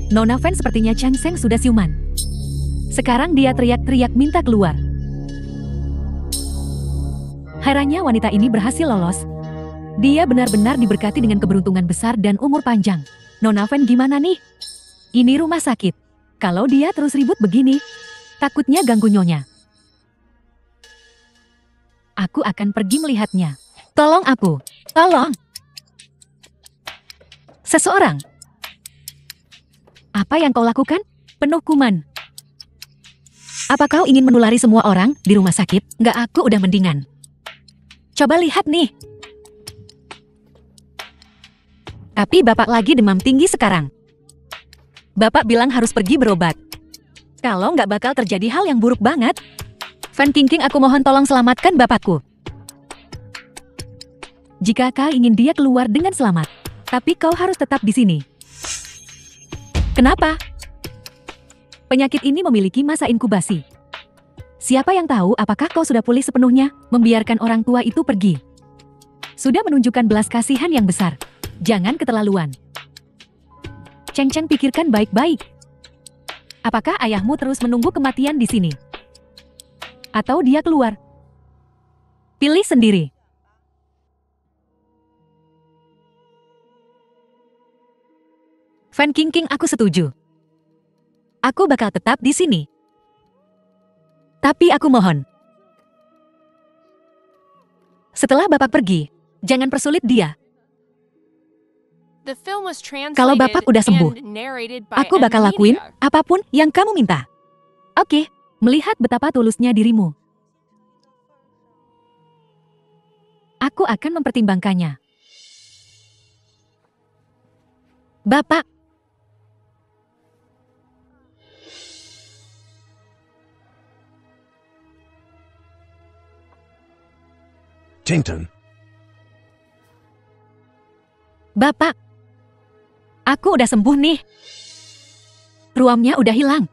Nona Fen sepertinya Chang Seng sudah siuman. Sekarang dia teriak-teriak minta keluar. Herannya wanita ini berhasil lolos. Dia benar-benar diberkati dengan keberuntungan besar dan umur panjang. Nona Fen gimana nih? Ini rumah sakit. Kalau dia terus ribut begini, takutnya ganggu nyonya. Aku akan pergi melihatnya. Tolong aku. Tolong. Seseorang. Apa yang kau lakukan? Penuh kuman. Apa kau ingin menulari semua orang di rumah sakit? Nggak, aku udah mendingan. Coba lihat nih. Tapi bapak lagi demam tinggi sekarang. Bapak bilang harus pergi berobat. Kalau nggak bakal terjadi hal yang buruk banget. Fan Qingqing, aku mohon tolong selamatkan bapakku. Jika kau ingin dia keluar dengan selamat. Tapi kau harus tetap di sini. Kenapa? Penyakit ini memiliki masa inkubasi. Siapa yang tahu apakah kau sudah pulih sepenuhnya, membiarkan orang tua itu pergi. Sudah menunjukkan belas kasihan yang besar. Jangan keterlaluan. Cheng Cheng, pikirkan baik-baik. Apakah ayahmu terus menunggu kematian di sini? Atau dia keluar? Pilih sendiri. Fan Qingqing, aku setuju. Aku bakal tetap di sini. Tapi aku mohon. Setelah bapak pergi, jangan persulit dia. The film was Kalau translated bapak udah sembuh, and narrated by aku bakal lakuin M-Media. apapun yang kamu minta. Oke, melihat betapa tulusnya dirimu. Aku akan mempertimbangkannya. Bapak. Chengton, Bapak. Aku udah sembuh nih. Ruamnya udah hilang.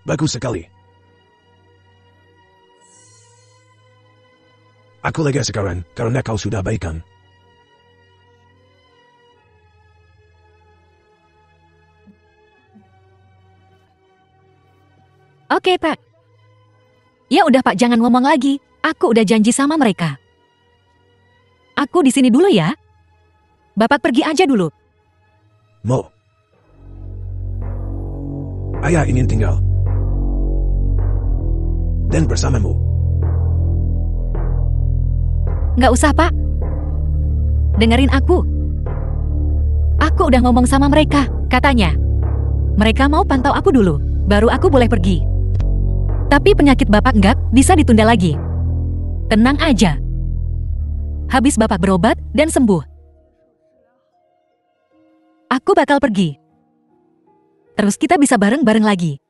bagus sekali. Aku lega sekarang karena kau sudah baikan. Oke, Pak. Ya udah, Pak, jangan ngomong lagi. Aku udah janji sama mereka. Aku di sini dulu ya. Bapak pergi aja dulu. Mo. Ayah ingin tinggal. Dan bersamamu. Nggak usah, Pak. Dengerin aku. Aku udah ngomong sama mereka, katanya. Mereka mau pantau aku dulu, baru aku boleh pergi. Tapi penyakit Bapak nggak bisa ditunda lagi. Tenang aja. Habis Bapak berobat dan sembuh, aku bakal pergi. Terus kita bisa bareng-bareng lagi.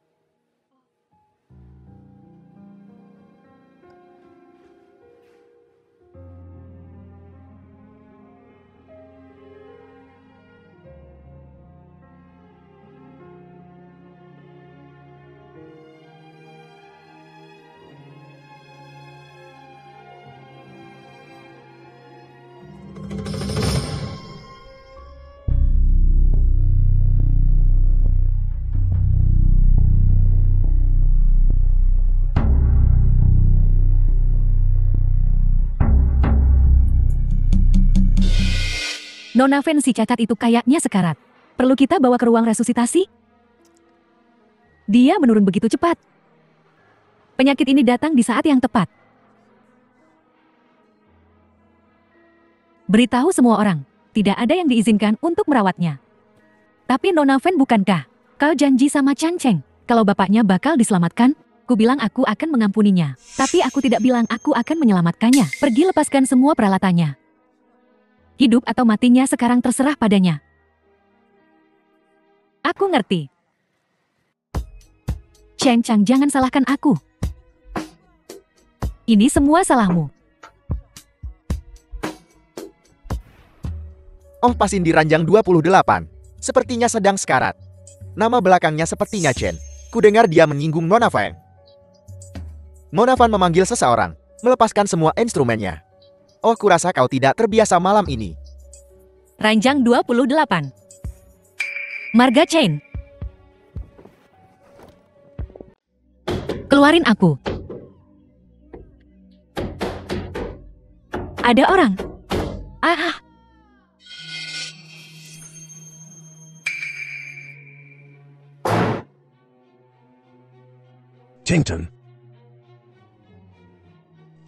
Nona Fen si cacat itu kayaknya sekarat. Perlu kita bawa ke ruang resusitasi? Dia menurun begitu cepat. Penyakit ini datang di saat yang tepat. Beritahu semua orang, tidak ada yang diizinkan untuk merawatnya. Tapi Nona Fen bukankah? Kau janji sama Chan Cheng, kalau bapaknya bakal diselamatkan? Ku bilang aku akan mengampuninya. Tapi aku tidak bilang aku akan menyelamatkannya. Pergi lepaskan semua peralatannya. Hidup atau matinya sekarang terserah padanya. Aku ngerti. Chen Chang, jangan salahkan aku. Ini semua salahmu. Oh, Pasin di ranjang 28. Sepertinya sedang sekarat. Nama belakangnya sepertinya Chen. Kudengar dia menyinggung Nona Fan. Nona Fan memanggil seseorang, melepaskan semua instrumennya. Oh, kurasa kau tidak terbiasa malam ini. Ranjang 28. Marga Chen. Keluarin aku. Ada orang. Ah. Chengton.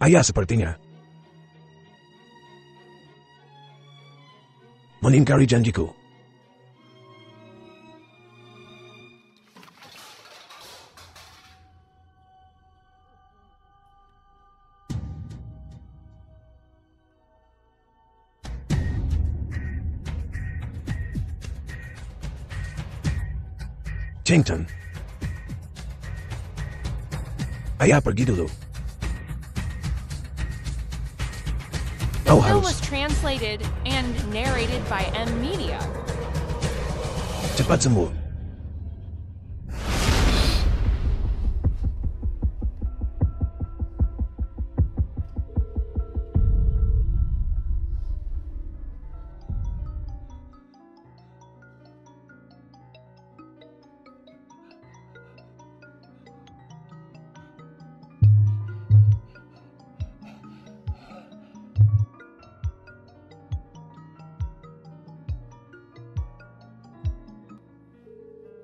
Ayah sepertinya mengingkari janjiku. Chengton. Ayah pergi dulu. The Oh, film harus. was translated and narrated by M Media. Cepat sembuh.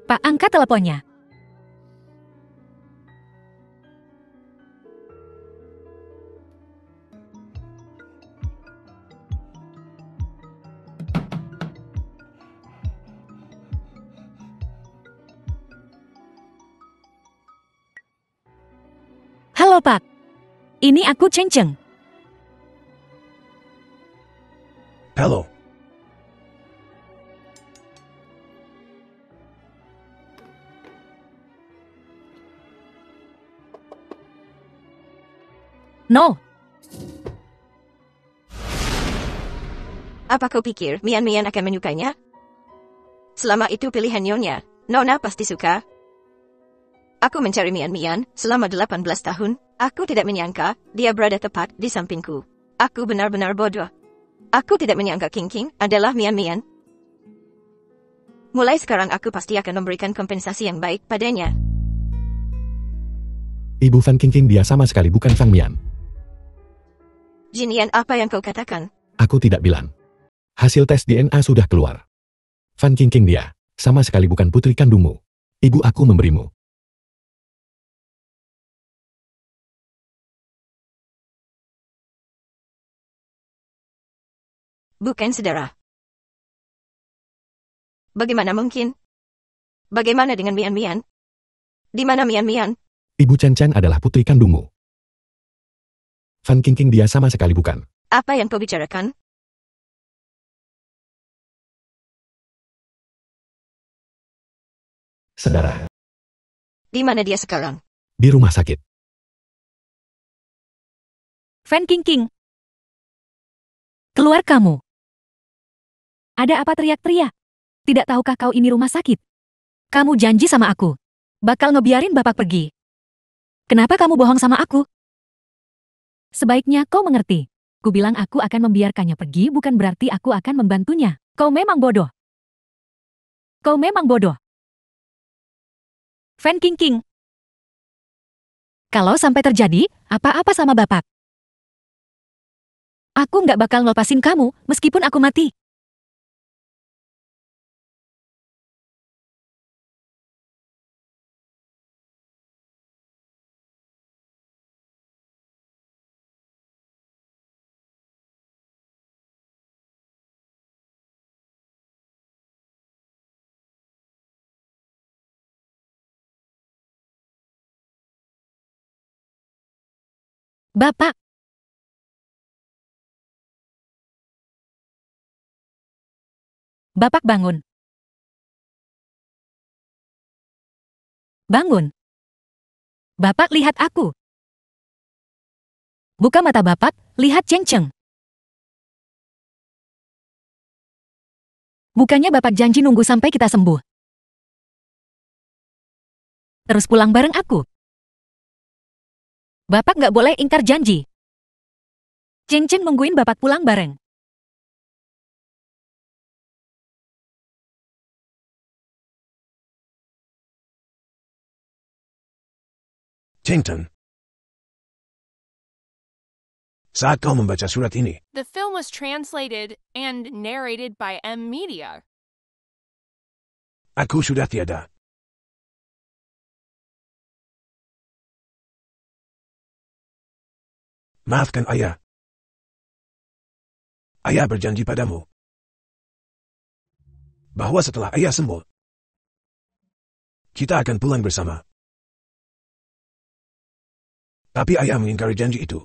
Pak, angkat teleponnya. Halo Pak, ini aku Cheng Cheng. Halo. No, Apa kau pikir Mian akan menyukainya? Selama itu pilihan Nyonya, Nona pasti suka. Aku mencari Mian selama 18 tahun. Aku tidak menyangka dia berada tepat di sampingku. Aku benar-benar bodoh. Aku tidak menyangka King adalah Mian. Mulai sekarang aku pasti akan memberikan kompensasi yang baik padanya. Ibu Fan Qingqing, dia sama sekali bukan Fang Mian. Jinian, apa yang kau katakan? Aku tidak bilang. Hasil tes DNA sudah keluar. Fan Qingqing dia, sama sekali bukan putri kandungmu. Ibu aku memberimu. Bukan saudara. Bagaimana mungkin? Bagaimana dengan Mian? Di mana Mian? Ibu Chen Chang adalah putri kandungmu. Fan Qingqing dia sama sekali bukan. Apa yang kau bicarakan? Saudara, Di mana dia sekarang? di rumah sakit. Fan Qingqing. Keluar kamu. Ada apa teriak-teriak? Tidak tahukah kau ini rumah sakit? Kamu janji sama aku. Bakal ngebiarin bapak pergi. Kenapa kamu bohong sama aku? Sebaiknya kau mengerti. Ku bilang aku akan membiarkannya pergi bukan berarti aku akan membantunya. Kau memang bodoh. Kau memang bodoh. Fan Qingqing. Kalau sampai terjadi apa-apa sama bapak, aku nggak bakal ngelepasin kamu meskipun aku mati. Bapak, Bapak bangun. Bangun. Bapak lihat aku. Buka mata Bapak, lihat Cheng Cheng. Bukannya Bapak janji nunggu sampai kita sembuh. Terus pulang bareng aku. Bapak nggak boleh ingkar janji. Cheng Cheng nungguin Bapak pulang bareng. Chengton. Saat kau membaca surat ini, The film was translated and narrated by M Media. aku sudah tiada. Maafkan ayah. Ayah berjanji padamu bahwa setelah ayah sembuh, kita akan pulang bersama. Tapi ayah mengingkari janji itu.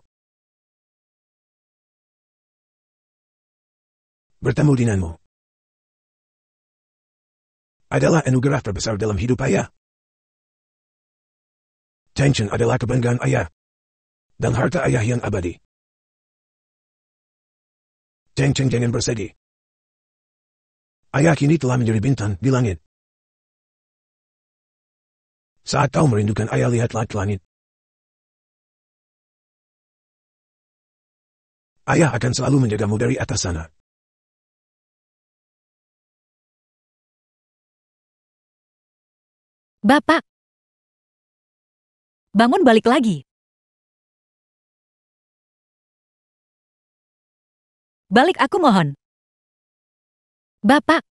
Bertemu denganmu adalah anugerah terbesar dalam hidup ayah. Cheng Cheng adalah kebanggaan ayah dan harta ayah yang abadi. Cheng Cheng jangan bersedih. Ayah kini telah menjadi bintang di langit. Saat kau merindukan ayah, lihatlah ke langit. Ayah akan selalu menjagamu dari atas sana. Bapak, bangun balik lagi. Balik aku mohon. Bapak,